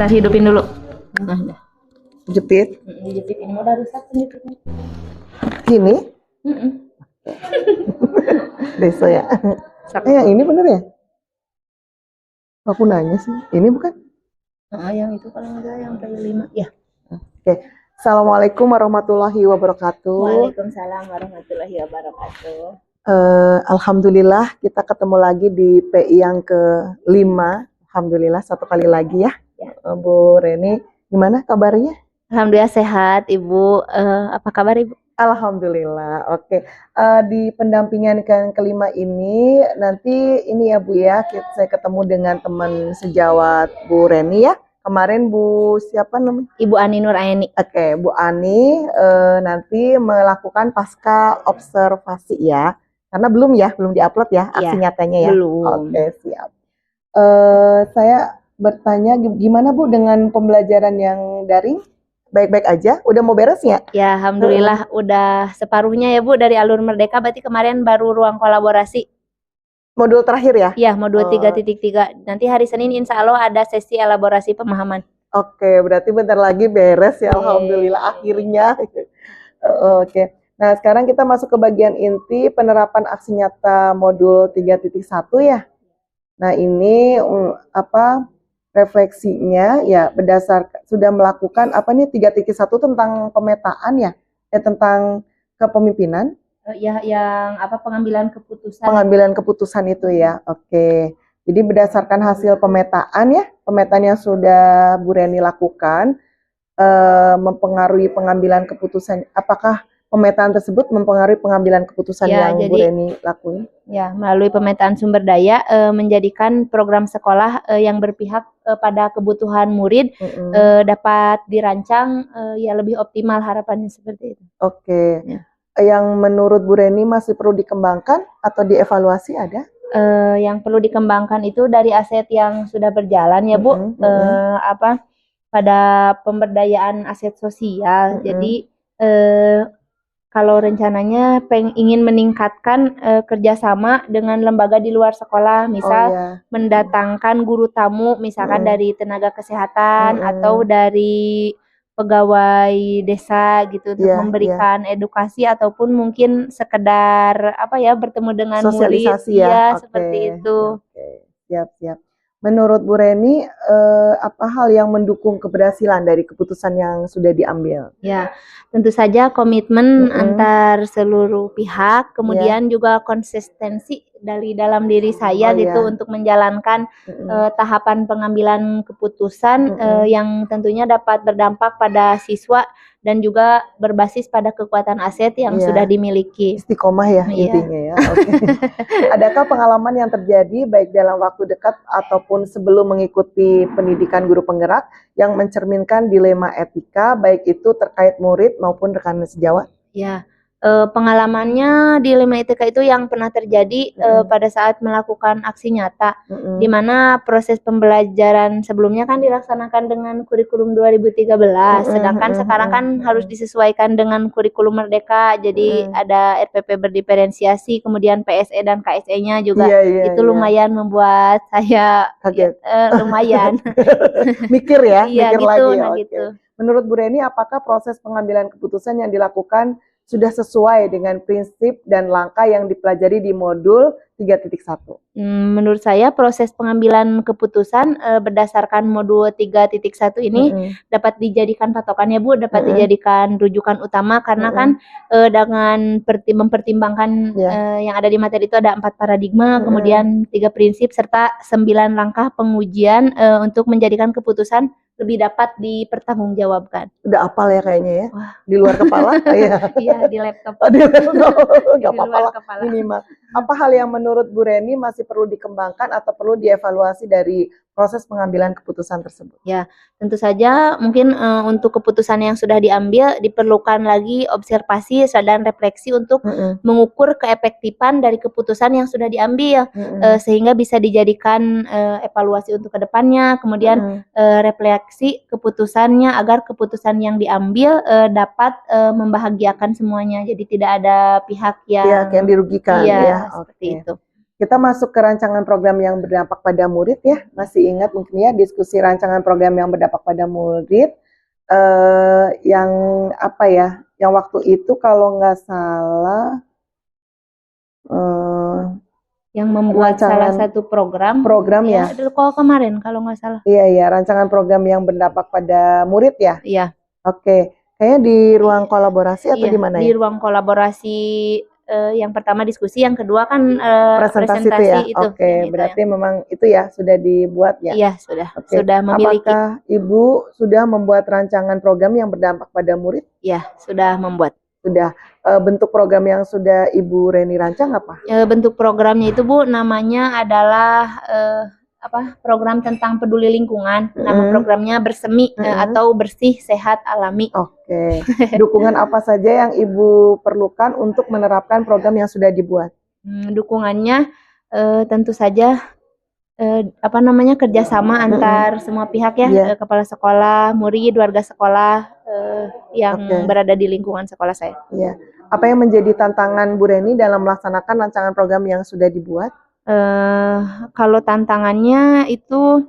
Kita hidupin dulu. Nah, udah. Jepit. Jepit ini udah rusak jepitnya. Ini? Deso ya. Yang ini bener ya? Aku nanya sih. Ini bukan? Yang itu kalau enggak yang P5 ya. Oke. Assalamualaikum warahmatullahi wabarakatuh. Waalaikumsalam warahmatullahi wabarakatuh. Alhamdulillah kita ketemu lagi di PI yang ke-5. Alhamdulillah satu kali lagi ya. Bu Reni, gimana kabarnya? Alhamdulillah sehat, Ibu. Apa kabar, Ibu? Alhamdulillah. Oke. Di pendampingan ke-5 ini nanti ini ya Bu ya, saya ketemu dengan teman sejawat Bu Reni ya. Kemarin Bu siapa namanya? Ibu Ani Nuraini. Oke, Bu Ani nanti melakukan pasca observasi ya. Karena belum diupload ya aksi nyatanya ya. Belum. Oke, siap. Saya bertanya gimana Bu dengan pembelajaran yang daring? Baik-baik aja? Udah mau beres ya? Ya, alhamdulillah udah separuhnya ya Bu dari Alur Merdeka, berarti kemarin baru ruang kolaborasi. Modul terakhir ya? Ya, modul 3.3. Nanti hari Senin insya Allah ada sesi elaborasi pemahaman. Oke, berarti bentar lagi beres ya. Alhamdulillah akhirnya. Oke. Nah, sekarang kita masuk ke bagian inti penerapan aksi nyata modul 3.1 ya. Nah, ini refleksinya ya berdasarkan sudah melakukan 3.1 tentang pemetaan ya, tentang kepemimpinan. Yang pengambilan keputusan. Pengambilan keputusan itu ya. Oke. Jadi berdasarkan hasil pemetaan yang sudah Bu Reni lakukan mempengaruhi pengambilan keputusan. Apakah pemetaan tersebut mempengaruhi pengambilan keputusan yang Bu Reni lakuin? Ya, melalui pemetaan sumber daya menjadikan program sekolah yang berpihak pada kebutuhan murid dapat dirancang lebih optimal, harapannya seperti itu. Oke. Ya. Yang menurut Bu Reni masih perlu dikembangkan atau dievaluasi ada? Yang perlu dikembangkan itu dari aset yang sudah berjalan ya Bu, pada pemberdayaan aset sosial. Jadi kalau rencananya ingin meningkatkan kerjasama dengan lembaga di luar sekolah, misal mendatangkan guru tamu, misalkan dari tenaga kesehatan atau dari pegawai desa gitu untuk memberikan edukasi ataupun mungkin sekedar bertemu dengan murid seperti itu. Siap. Menurut Bu Reni apa hal yang mendukung keberhasilan dari keputusan yang sudah diambil? Ya, tentu saja komitmen antar seluruh pihak, kemudian juga konsistensi dari dalam diri saya untuk menjalankan tahapan pengambilan keputusan yang tentunya dapat berdampak pada siswa dan juga berbasis pada kekuatan aset yang sudah dimiliki. Istiqomah ya intinya ya. Adakah pengalaman yang terjadi baik dalam waktu dekat ataupun sebelum mengikuti pendidikan guru penggerak yang mencerminkan dilema etika baik itu terkait murid maupun rekan sejawat? Ya. Pengalamannya dilema etika itu yang pernah terjadi pada saat melakukan aksi nyata, di mana proses pembelajaran sebelumnya kan dilaksanakan dengan kurikulum 2013, sedangkan sekarang kan harus disesuaikan dengan kurikulum Merdeka, jadi ada RPP berdiferensiasi, kemudian PSE dan KSE-nya juga, lumayan membuat saya kaget. Lumayan mikir ya, mikir gitu, lagi. Gitu. Menurut Bu Reni, apakah proses pengambilan keputusan yang dilakukan sudah sesuai dengan prinsip dan langkah yang dipelajari di modul 3.1? Menurut saya proses pengambilan keputusan berdasarkan modul 3.1 ini dapat dijadikan patokannya Bu, dapat dijadikan rujukan utama karena kan dengan mempertimbangkan yang ada di materi itu ada 4 paradigma, kemudian 3 prinsip serta 9 langkah pengujian untuk menjadikan keputusan lebih dapat dipertanggungjawabkan. Udah hafal ya kayaknya ya? Wah. Di luar kepala? Iya, di laptop. Di laptop. Gak apa-apa lah, minimal. Apa hal yang menurut Bu Reni masih perlu dikembangkan atau perlu dievaluasi dari proses pengambilan keputusan tersebut? Ya, tentu saja mungkin untuk keputusan yang sudah diambil diperlukan lagi observasi dan refleksi untuk mengukur keefektifan dari keputusan yang sudah diambil, sehingga bisa dijadikan evaluasi untuk kedepannya, kemudian refleksi keputusannya agar keputusan yang diambil dapat membahagiakan semuanya, jadi tidak ada pihak yang dirugikan. Iya, seperti itu. Kita masuk ke rancangan program yang berdampak pada murid ya. Masih ingat mungkin ya diskusi rancangan program yang berdampak pada murid yang apa ya? Yang waktu itu kalau nggak salah yang membuat salah satu program ya. Kalau kemarin kalau nggak salah. Iya, rancangan program yang berdampak pada murid ya. Iya. Oke, kayaknya di ruang kolaborasi atau di mana ya? Di ruang kolaborasi. Yang pertama diskusi, yang kedua kan presentasi itu ya. Oke, berarti ya. Memang itu ya sudah dibuat ya. Iya, sudah. Oke. Sudah memiliki. Apakah Ibu sudah membuat rancangan program yang berdampak pada murid? Iya, sudah membuat. Sudah. Bentuk program yang sudah Ibu Reni rancang apa? Bentuk programnya itu Bu, namanya adalah program tentang peduli lingkungan. Nama programnya Bersemi atau Bersih Sehat Alami. Oke. Dukungan apa saja yang Ibu perlukan untuk menerapkan program yang sudah dibuat? Dukungannya tentu saja kerjasama antar semua pihak ya, kepala sekolah, murid, warga sekolah yang berada di lingkungan sekolah saya. Iya. Apa yang menjadi tantangan Bu Reni dalam melaksanakan rancangan program yang sudah dibuat? Kalau tantangannya itu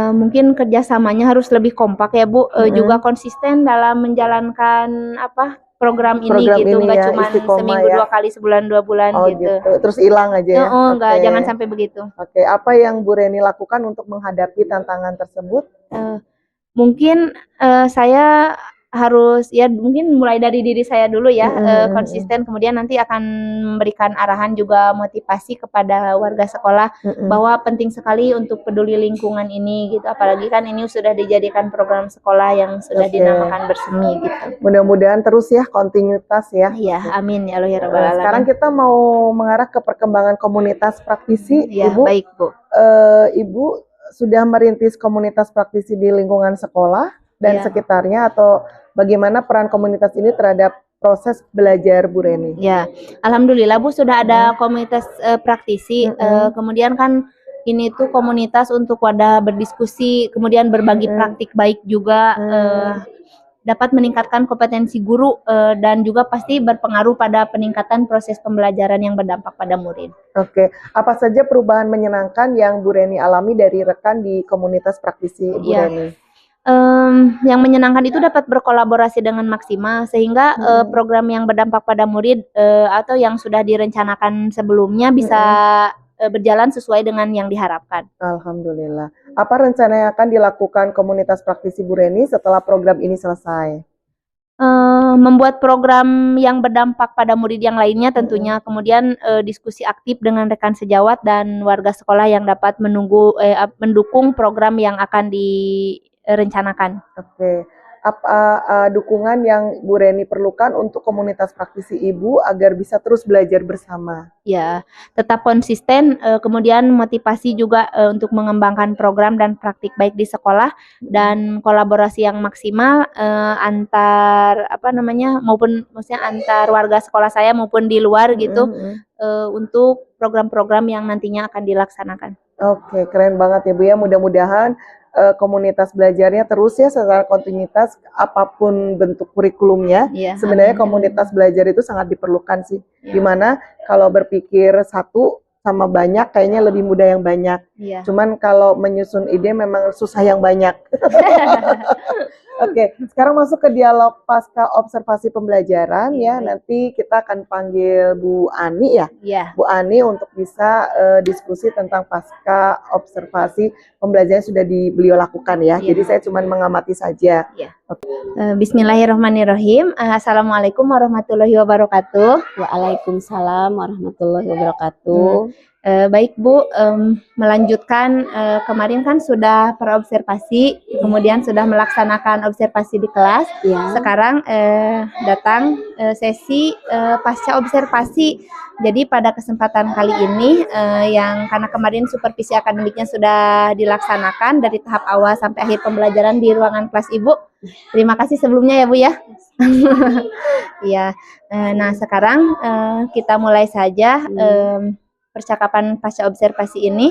mungkin kerjasamanya harus lebih kompak ya Bu, juga konsisten dalam menjalankan program ini gitu, nggak ya, cuma seminggu ya. 2 kali, sebulan 2 bulan gitu. Terus hilang aja ya? Enggak, jangan sampai begitu. Oke, apa yang Bu Reni lakukan untuk menghadapi tantangan tersebut? Mungkin saya harus ya mungkin mulai dari diri saya dulu ya, konsisten, kemudian nanti akan memberikan arahan juga motivasi kepada warga sekolah bahwa penting sekali untuk peduli lingkungan ini gitu, apalagi kan ini sudah dijadikan program sekolah yang sudah dinamakan Bersemi gitu. Mudah-mudahan terus ya, kontinuitas ya. Iya, amin ya Allah ya Rabbal Alamin. Sekarang kita mau mengarah ke perkembangan komunitas praktisi. Ya, Ibu, baik Bu. Ibu sudah merintis komunitas praktisi di lingkungan sekolah dan sekitarnya, atau bagaimana peran komunitas ini terhadap proses belajar Bu Reni? Ya, alhamdulillah Bu, sudah ada komunitas praktisi. Kemudian kan ini tuh komunitas untuk wadah berdiskusi, kemudian berbagi praktik baik juga, dapat meningkatkan kompetensi guru dan juga pasti berpengaruh pada peningkatan proses pembelajaran yang berdampak pada murid. Oke, apa saja perubahan menyenangkan yang Bu Reni alami dari rekan di komunitas praktisi Bu Reni? Yang menyenangkan itu dapat berkolaborasi dengan maksimal sehingga program yang berdampak pada murid atau yang sudah direncanakan sebelumnya bisa berjalan sesuai dengan yang diharapkan. Alhamdulillah. Apa rencana yang akan dilakukan komunitas praktisi Bu Reni setelah program ini selesai? Membuat program yang berdampak pada murid yang lainnya tentunya, kemudian diskusi aktif dengan rekan sejawat dan warga sekolah yang dapat mendukung program yang akan direncanakan. Oke. Apa dukungan yang Bu Reni perlukan untuk komunitas praktisi Ibu agar bisa terus belajar bersama? Ya, tetap konsisten, kemudian motivasi juga untuk mengembangkan program dan praktik baik di sekolah dan kolaborasi yang maksimal antar maksudnya antar warga sekolah saya maupun di luar gitu, untuk program-program yang nantinya akan dilaksanakan. Oke, keren banget ya Bu ya. Mudah-mudahan komunitas belajarnya terus ya secara kontinuitas apapun bentuk kurikulumnya. Sebenarnya komunitas belajar itu sangat diperlukan sih. Dimana kalau berpikir satu sama banyak kayaknya lebih mudah yang banyak. Cuman kalau menyusun ide memang susah yang banyak. Oke, sekarang masuk ke dialog pasca observasi pembelajaran ya. Nanti kita akan panggil Bu Ani ya. Bu Ani untuk bisa diskusi tentang pasca observasi pembelajaran yang sudah beliau lakukan ya. Jadi saya cuma mengamati saja. Bismillahirrahmanirrahim. Assalamualaikum warahmatullahi wabarakatuh. Waalaikumsalam warahmatullahi wabarakatuh. Baik Bu, melanjutkan kemarin kan sudah perobservasi, kemudian sudah melaksanakan observasi di kelas. Ya. Sekarang datang sesi pasca observasi. Jadi pada kesempatan kali ini yang karena kemarin supervisi akademiknya sudah dilaksanakan dari tahap awal sampai akhir pembelajaran di ruangan kelas Ibu. Terima kasih sebelumnya ya Bu ya. Iya. Nah sekarang kita mulai saja. Percakapan pasca observasi ini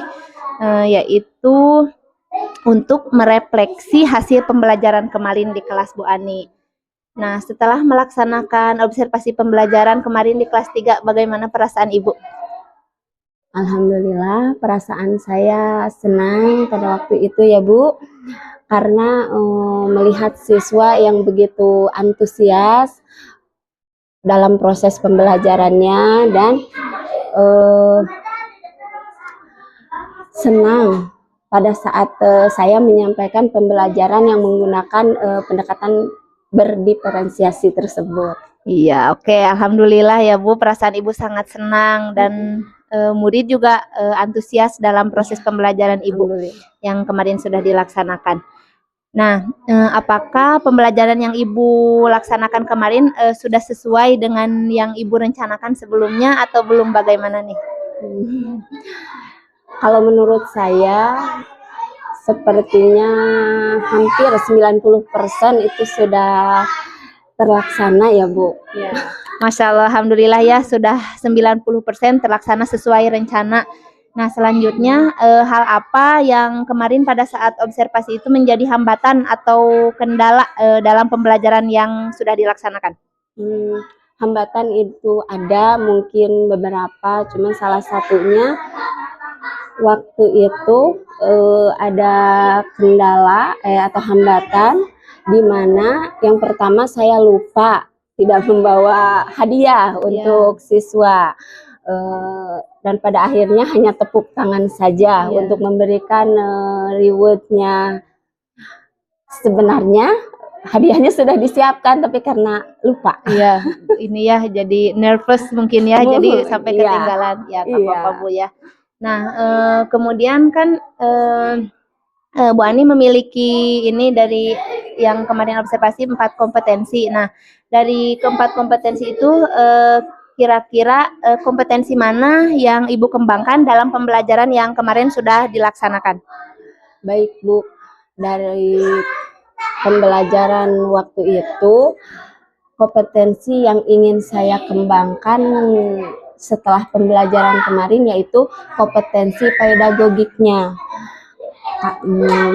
yaitu untuk merefleksi hasil pembelajaran kemarin di kelas Bu Ani. Nah, setelah melaksanakan observasi pembelajaran kemarin di kelas 3, bagaimana perasaan Ibu? Alhamdulillah, perasaan saya senang pada waktu itu ya Bu, karena melihat siswa yang begitu antusias dalam proses pembelajarannya dan senang pada saat saya menyampaikan pembelajaran yang menggunakan pendekatan berdiferensiasi tersebut. Iya, oke. Alhamdulillah ya Bu, perasaan Ibu sangat senang dan murid juga antusias dalam proses pembelajaran Ibu yang kemarin sudah dilaksanakan. Nah, apakah pembelajaran yang Ibu laksanakan kemarin sudah sesuai dengan yang Ibu rencanakan sebelumnya atau belum, bagaimana nih? Kalau menurut saya sepertinya hampir 90% itu sudah terlaksana ya Bu. Ya. Masya Allah, Alhamdulillah ya sudah 90% terlaksana sesuai rencana. Nah, selanjutnya hal apa yang kemarin pada saat observasi itu menjadi hambatan atau kendala dalam pembelajaran yang sudah dilaksanakan? Hambatan itu ada mungkin beberapa, cuma salah satunya waktu itu ada kendala atau hambatan di mana yang pertama saya lupa tidak membawa hadiah untuk siswa. Dan pada akhirnya hanya tepuk tangan saja untuk memberikan rewardnya. Sebenarnya hadiahnya sudah disiapkan tapi karena lupa. Iya, ini ya jadi nervous mungkin ya, jadi sampai ketinggalan. Ya, nggak apa-apa Bu ya. Nah, kemudian kan Bu Ani memiliki ini dari yang kemarin observasi 4 kompetensi. Nah, dari keempat kompetensi itu kira-kira kompetensi mana yang Ibu kembangkan dalam pembelajaran yang kemarin sudah dilaksanakan? Baik Bu, dari pembelajaran waktu itu kompetensi yang ingin saya kembangkan setelah pembelajaran kemarin yaitu kompetensi pedagogiknya,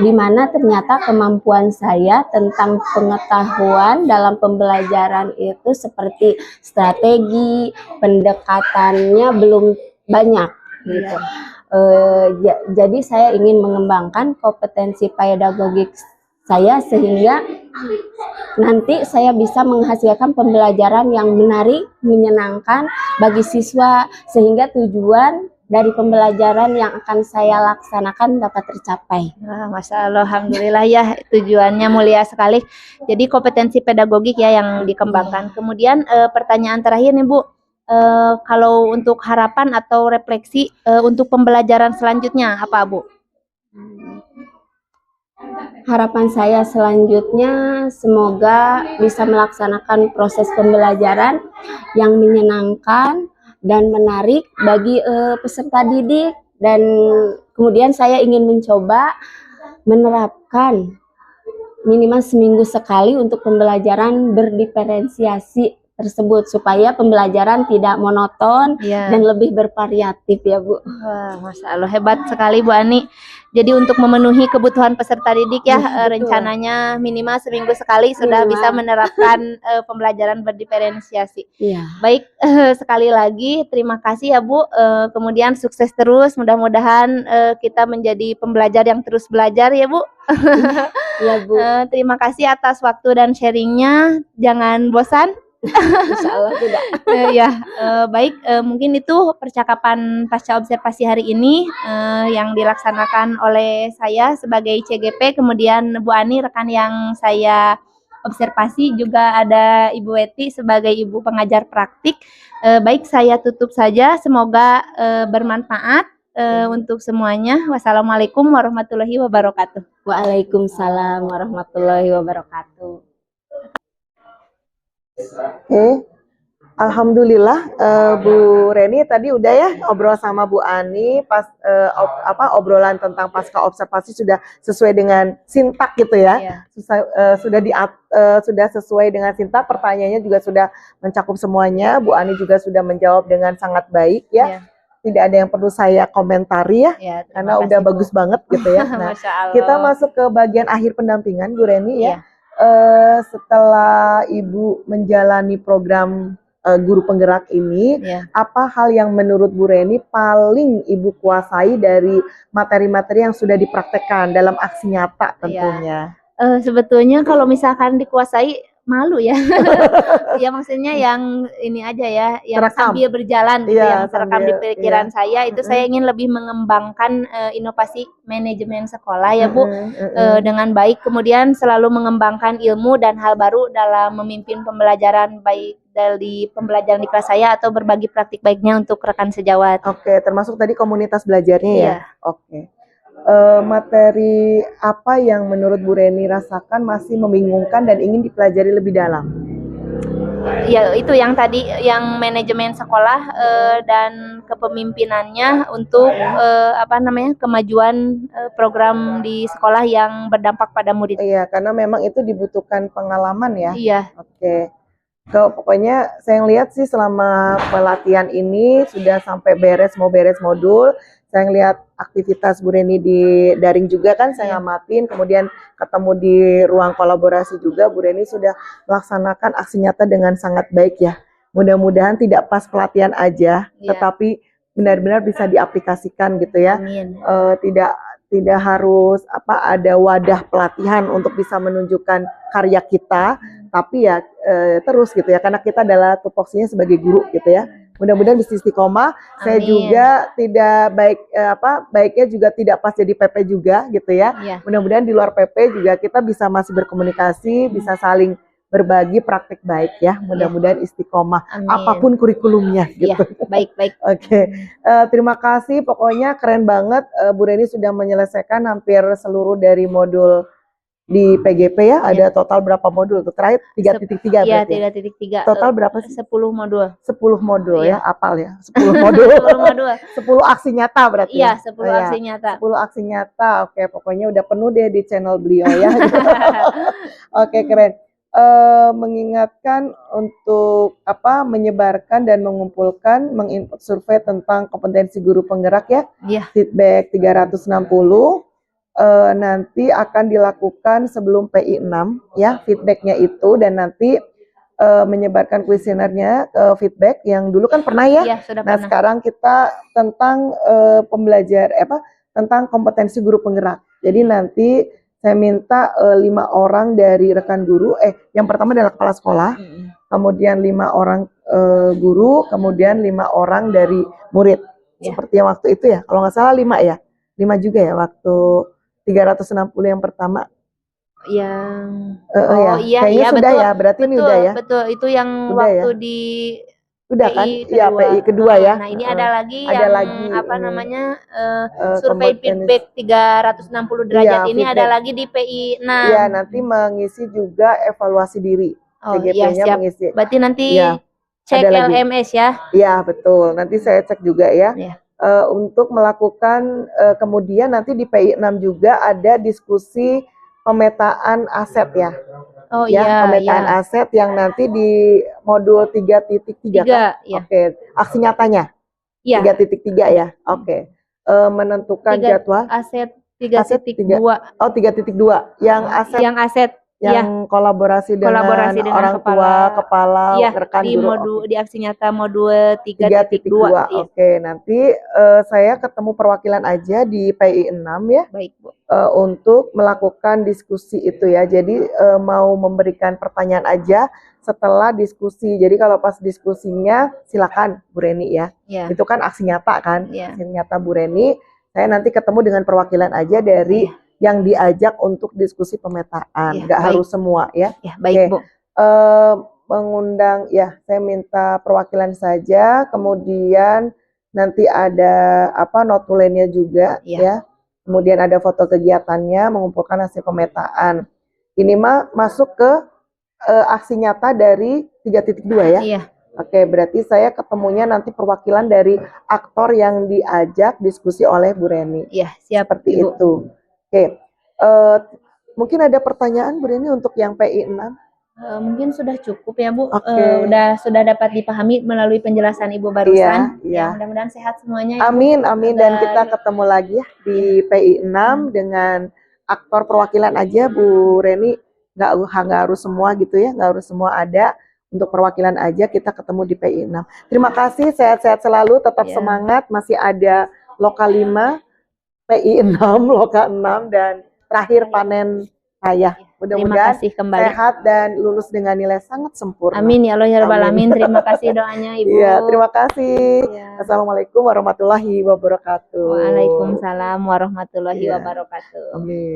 di mana ternyata kemampuan saya tentang pengetahuan dalam pembelajaran itu seperti strategi pendekatannya belum banyak gitu. Jadi saya ingin mengembangkan kompetensi pedagogik saya sehingga nanti saya bisa menghasilkan pembelajaran yang menarik, menyenangkan bagi siswa sehingga tujuan dari pembelajaran yang akan saya laksanakan dapat tercapai. Nah, Masya Allah, Alhamdulillah ya, tujuannya mulia sekali. Jadi kompetensi pedagogik ya yang dikembangkan. Kemudian pertanyaan terakhir nih Bu, kalau untuk harapan atau refleksi untuk pembelajaran selanjutnya apa Bu? Harapan saya selanjutnya semoga bisa melaksanakan proses pembelajaran yang menyenangkan dan menarik bagi peserta didik, dan kemudian saya ingin mencoba menerapkan minimal seminggu sekali untuk pembelajaran berdiferensiasi tersebut supaya pembelajaran tidak monoton dan lebih bervariatif ya Bu. Wah, Masya Allah, hebat sekali Bu Ani. Jadi untuk memenuhi kebutuhan peserta didik ya, rencananya minimal seminggu sekali sudah bisa menerapkan pembelajaran berdiferensiasi. Baik, sekali lagi terima kasih ya Bu. Kemudian sukses terus, mudah-mudahan kita menjadi pembelajar yang terus belajar ya Bu. Ya Bu. Terima kasih atas waktu dan sharingnya. Jangan bosan. Insya Allah tidak. Baik, mungkin itu percakapan pasca observasi hari ini yang dilaksanakan oleh saya sebagai CGP, kemudian Bu Ani rekan yang saya observasi, juga ada Ibu Weti sebagai ibu pengajar praktik. Baik, saya tutup saja. Semoga bermanfaat untuk semuanya. Wassalamualaikum warahmatullahi wabarakatuh. Waalaikumsalam warahmatullahi wabarakatuh. Oke. Alhamdulillah Bu Reni tadi udah ya ngobrol sama Bu Ani pas obrolan tentang pasca observasi sudah sesuai dengan sintak gitu ya. Iya. Sudah sesuai dengan sintak, pertanyaannya juga sudah mencakup semuanya. Bu Ani juga sudah menjawab dengan sangat baik ya. Iya. Tidak ada yang perlu saya komentari ya, Ya, terima karena kasih, udah Bu. bagus banget gitu ya. Nah, Masya Allah. kita masuk ke bagian akhir pendampingan Bu Reni ya. Iya. Setelah Ibu menjalani program guru penggerak ini, Iya. apa hal yang menurut Bu Reni paling Ibu kuasai dari materi-materi yang sudah dipraktekkan dalam aksi nyata tentunya? Sebetulnya kalau misalkan dikuasai malu ya. Ya maksudnya yang ini aja ya, yang Terekam. sambil berjalan gitu, Iya, yang terekam di sambil, pikiran saya itu saya ingin lebih mengembangkan inovasi manajemen sekolah ya Bu, dengan baik, kemudian selalu mengembangkan ilmu dan hal baru dalam memimpin pembelajaran, baik dari pembelajaran di kelas saya atau berbagi praktik baiknya untuk rekan sejawat. Oke, termasuk tadi komunitas belajarnya ya? Iya. Oke. Materi apa yang menurut Bu Reni rasakan masih membingungkan dan ingin dipelajari lebih dalam? Ya itu yang tadi, yang manajemen sekolah dan kepemimpinannya untuk kemajuan program di sekolah yang berdampak pada murid. Iya, karena memang itu dibutuhkan pengalaman ya. Iya. Oke. Pokoknya saya lihat sih selama pelatihan ini sudah sampai mau beres modul. Saya lihat aktivitas Bu Reni di daring juga kan, saya ngamatin, kemudian ketemu di ruang kolaborasi juga. Bu Reni sudah melaksanakan aksi nyata dengan sangat baik ya. Mudah-mudahan tidak pas pelatihan aja, tetapi benar-benar bisa diaplikasikan gitu ya. Amin. Tidak harus ada wadah pelatihan untuk bisa menunjukkan karya kita, tapi ya terus gitu ya, karena kita adalah tupoksinya sebagai guru gitu ya. Mudah-mudahan bisa istiqomah. Saya juga tidak baiknya juga tidak pas jadi PP juga gitu ya. Iya. Mudah-mudahan di luar PP juga kita bisa masih berkomunikasi, bisa saling berbagi praktik baik ya. Mudah-mudahan istiqomah. Amin. Apapun kurikulumnya gitu. Iya, baik. Oke. Terima kasih, pokoknya keren banget. Bu Reni sudah menyelesaikan hampir seluruh dari modul di PGP ya. Ada total berapa modul? Terakhir 3.3 Iya, berarti. 3.3. Total berapa sih? 10 modul. 10 modul Iya. ya, apal ya. 10 modul. 10 modul. 10 aksi nyata berarti. Iya, ya? 10 Iya, aksi nyata. 10 aksi nyata. Oke, pokoknya udah penuh deh di channel beliau ya. Oke, keren. Mengingatkan untuk menyebarkan dan mengumpulkan menginput survei tentang kompetensi guru penggerak ya. Iya. Feedback 360 nanti akan dilakukan sebelum PI 6 ya, feedbacknya itu, dan nanti menyebarkan kuesionernya ke feedback yang dulu kan pernah ya. Iya, sudah Nah, pernah. sekarang kita tentang tentang kompetensi guru penggerak. Jadi nanti saya minta 5 orang dari rekan guru, yang pertama adalah kepala sekolah, kemudian 5 orang guru, kemudian 5 orang dari murid. Ya. Seperti yang waktu itu ya, kalau nggak salah 5 ya, 5 juga ya waktu 360 yang pertama. Yang Kayaknya sudah betul. ya, berarti ini udah ya. Betul, itu yang Udah waktu ya? di Udah kan? PI Iya, kedua. PI kedua ya. Nah, ini ada lagi Ada yang lagi ini. survei Kompetensi. feedback 360 derajat Iya, ini feedback. ada lagi di PI 6. Iya, nanti mengisi juga evaluasi diri. Oh iya, CGP-nya siap. mengisi. Berarti nanti Iya, cek ada lagi. LMS ya. Iya, betul. Nanti saya cek juga ya. Iya. Untuk melakukan kemudian nanti di PI 6 juga ada diskusi pemetaan aset ya. Oh Ya, iya, pemetaan aset yang nanti di modul 3.3 kan? ya. Oke, aksi nyatanya. Iya. 3.3 ya. Oke. Menentukan Tiga- jadwal. Aset Aset 3.2. Oh, 3.2. Yang aset Yang aset yang kolaborasi dengan orang tua, kepala, iya, rekan di guru. di aksi nyata modul 3.2. 3.2. Iya. Oke, nanti saya ketemu perwakilan aja di PI 6 ya. Baik, Bu. Untuk melakukan diskusi itu ya. Jadi mau memberikan pertanyaan aja setelah diskusi. Jadi kalau pas diskusinya silakan Bu Reni ya. Iya. Itu kan aksi nyata kan? Iya. Aksi nyata Bu Reni. Saya nanti ketemu dengan perwakilan aja dari yang diajak untuk diskusi pemetaan. Iya, Nggak baik. harus semua ya. Ya, baik, Oke. Bu. Mengundang ya, saya minta perwakilan saja, kemudian nanti ada notulennya juga Iya. ya. Kemudian ada foto kegiatannya, mengumpulkan hasil pemetaan. Ini mah masuk ke aksi nyata dari 3.2 ya. Iya. Oke, berarti saya ketemunya nanti perwakilan dari aktor yang diajak diskusi oleh Bu Reni. Iya, siap, Seperti Ibu. itu. Oke, mungkin ada pertanyaan Bu Reni untuk yang PI 6? Mungkin sudah cukup ya Bu. Oke. Sudah dapat dipahami melalui penjelasan Ibu barusan. Iya. Ya, mudah-mudahan sehat semuanya. Ya, Bu. Amin, amin. Dan Dan- kita ketemu lagi ya di PI 6 dengan aktor perwakilan aja Bu Reni. Nggak harus semua gitu ya, nggak harus semua ada. Untuk perwakilan aja kita ketemu di PI 6. Terima kasih, sehat-sehat selalu, tetap Ya. semangat. Masih ada Loka 5, PI 6, Loka 6, dan terakhir panen saya. Terima Mudah-mudahan kasih kembali. sehat dan lulus dengan nilai sangat sempurna. Amin ya Allah ya Rabbal Amin. Alamin. Terima kasih doanya Ibu. Iya, terima kasih. Ya. Assalamualaikum warahmatullahi wabarakatuh. Waalaikumsalam warahmatullahi Iya. wabarakatuh. Amin.